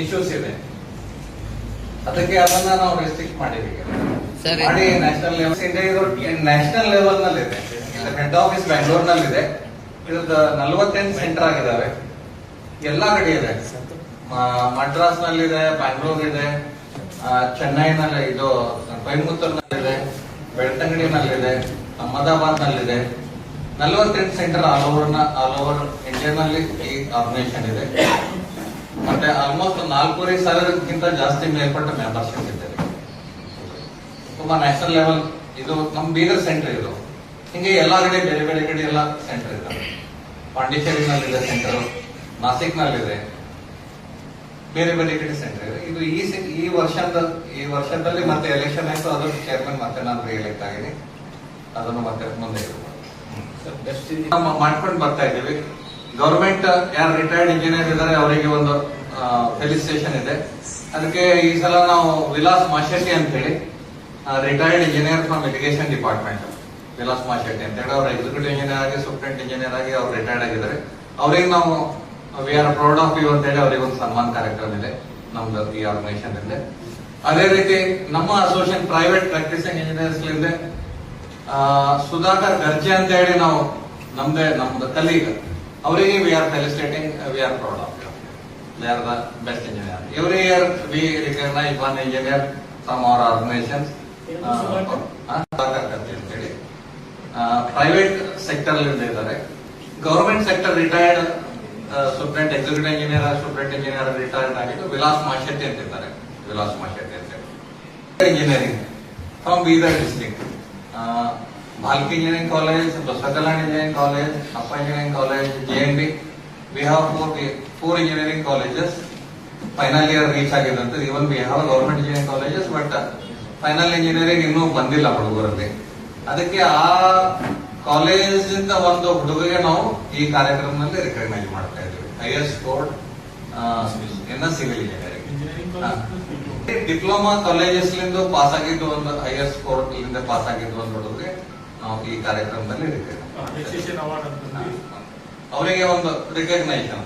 Issues ಇದೆ, ಅದಕ್ಕೆ ಅದನ್ನ ನಾವು ರೆಸ್ಟ್ರಿಕ್ಟ್ ಮಾಡಿದ್ದೀವಿ. ಮಾಡಿ ನ್ಯಾಷನಲ್ ಲೆವೆಲ್ ನ್ಯಾಷನಲ್ ಲೆವೆಲ್ ನಲ್ಲಿ ಇದೆ. ಹೆಡ್ ಆಫೀಸ್ ಬ್ಯಾಂಗ್ಳೂರ್ ನಲ್ಲಿ ಇದೆ. ಇದ್ರದ್ದು 48 ಸೆಂಟರ್ ಆಗಿದ್ದಾವೆ, ಎಲ್ಲಾ ಕಡೆ ಇದೆ. ಮಡ್ರಾಸ್ ನಲ್ಲಿದೆ, ಬ್ಯಾಂಗ್ಳೂರ್ ಇದೆ, ಚೆನ್ನೈನಲ್ಲಿ, ಇದು ಕೊಯಮತ್ತೂರ್ ನಲ್ಲಿದೆ, ಬೆಳ್ತಂಗಡಿ ನಲ್ಲಿದೆ, ಅಹಮದಾಬಾದ್ ನಲ್ಲಿದೆ. 48 ಸೆಂಟರ್ ಆಲ್ ಓವರ್ ಇಂಡಿಯಾ ನಲ್ಲಿ ಈ ಆರ್ಗನೈಸೇಷನ್ ಇದೆ. ಮತ್ತೆ ಆಲ್ಮೋಸ್ಟ್ 4,500 ಜಾಸ್ತಿ ಮೇಲ್ಪಟ್ಟ ಮೆಂಬರ್ಶಿಪ್ ಇದ್ದಾರೆ. ತುಂಬಾ ನ್ಯಾಷನಲ್ ಲೆವೆಲ್ ಇದು ನಮ್ ಬೀದರ್ ಸೆಂಟರ್. ಇದು ಹಿಂಗೆ ಎಲ್ಲಾ ಕಡೆ ಬೇರೆ ಬೇರೆ ಕಡೆ ಎಲ್ಲ ಸೆಂಟರ್ ಇದ್ದಾವೆ. ಪಾಂಡಿಚೇರಿನಲ್ಲಿದೆ ಸೆಂಟರ್, ನಾಸಿಕ್ ನಲ್ಲಿದೆ, ಬೇರೆ ಬೇರೆ ಕಡೆ ಸೆಂಟರ್ ಇದೆ. ಇದು ಈ ವರ್ಷದಲ್ಲಿ ಮತ್ತೆ ಎಲೆಕ್ಷನ್ ಆಯ್ತು, ಅದ್ರ ಚೇರ್ಮನ್ ಮತ್ತೆ ನಾನು ರಿಎಲೆಕ್ಟ್ ಆಗಿನಿ. ಅದನ್ನು ಮತ್ತೆ ಮುಂದೆ ಮಾಡ್ಕೊಂಡು ಬರ್ತಾ ಇದ್ದೀವಿ. ಗವರ್ಮೆಂಟ್ ಯಾರು ರಿಟೈರ್ಡ್ ಇಂಜಿನಿಯರ್ ಇದ್ದಾರೆ ಅವರಿಗೆ ಒಂದು ಫೆಲಿಸಿಟೇಷನ್ ಇದೆ. ಅದಕ್ಕೆ ಈ ಸಲ ನಾವು ವಿಲಾಸ್ ಮಾಶೆಟ್ಟಿ ಅಂತ ಹೇಳಿ, retired engineer from irrigation department, Vilas Mashetti ಅಂತ ಹೇಳಿ, ಅವ್ರು ಎಕ್ಸಿಕ್ಯೂಟಿವ್ ಇಂಜಿನಿಯರ್ ಆಗಿ, ಸೂಪ್ರೆಂಟ್ ಇಂಜಿನಿಯರ್ ಆಗಿ ಅವ್ರು ರಿಟೈರ್ಡ್ ಆಗಿದ್ದಾರೆ. ಅವ್ರಿಗೆ ನಾವು we are proud of you ಅಂತ ಹೇಳಿ ಅವರಿಗೆ ಒಂದು ಸನ್ಮಾನ ಕಾರ್ಯಕ್ರಮ ಇದೆ ನಮ್ದು ಈ ಆರ್ಗನೈಸೇಷನ್ ಇದೆ. ಅದೇ ರೀತಿ ನಮ್ಮ ಅಸೋಸಿಯೇಷನ್ ಪ್ರೈವೇಟ್ ಪ್ರಾಕ್ಟೀಸಿಂಗ್ ಇಂಜಿನಿಯರ್ಸ್ ಇದೆ. ಸುಧಾಕರ್ ಗರ್ಜೆ ಅಂತ ಹೇಳಿ ನಾವು ನಮ್ದು ಕಲೀಗ್, ಅವರಿಗೆ we are felicitating, we are proud of you, they are the best engineer. Every year we recognise one engineer from our organisation. Sudhakar Garje ಅಂತ ಹೇಳಿ ಪ್ರೈವೇಟ್ ಸೆಕ್ಟರ್ ಇದ್ದಾರೆ. Government sector retired superintendent executive engineer, superintendent engineer retired ಆಗಿದ್ದು ವಿಲಾಸ್ ಮಾಶೆಟ್ಟಿ ಅಂತ ಇದ್ದಾರೆ. ವಿಲಾಸ್ ಮಾಶೆಟ್ಟಿ ಅಂತ ಹೇಳಿ engineering from Bidar district. Bhalki engineering college, Basavakalyan engineering college, Appa engineering college, JND. We have four engineering colleges final year reach ಆಗಿದಂತೆ. Even we have government engineering colleges, but final engineering ಇನ್ನೂ ಬಂದಿಲ್ಲ ಹುಡುಗರಲ್ಲಿ. ಅದಕ್ಕೆ ಆ ಕಾಲೇಜ್ ಇಂದ ಒಂದು ಹುಡುಗರಿಗೆ ನಾವು ಈ ಕಾರ್ಯಕ್ರಮದಲ್ಲಿ ರಿಕಗ್ನೈಸ್ ಮಾಡ್ತಾ ಇದ್ದೀವಿ. ಹೈಯೆಸ್ಟ್ ಸ್ಕೋರ್ ಇನ್ civil engineering. Diploma colleges pass ಆಗಿದ್ದು ಒಂದು ಹೈಯೆಸ್ಟ್ ಸ್ಕೋರ್ ಪಾಸ್ ಆಗಿದ್ದು ಒಂದು ಹುಡುಗರಿಗೆ ನಾವು ಈ ಕಾರ್ಯಕ್ರಮದಲ್ಲಿ ಅವರಿಗೆ ಒಂದು ರಿಕಗ್ನೈಸೇಷನ್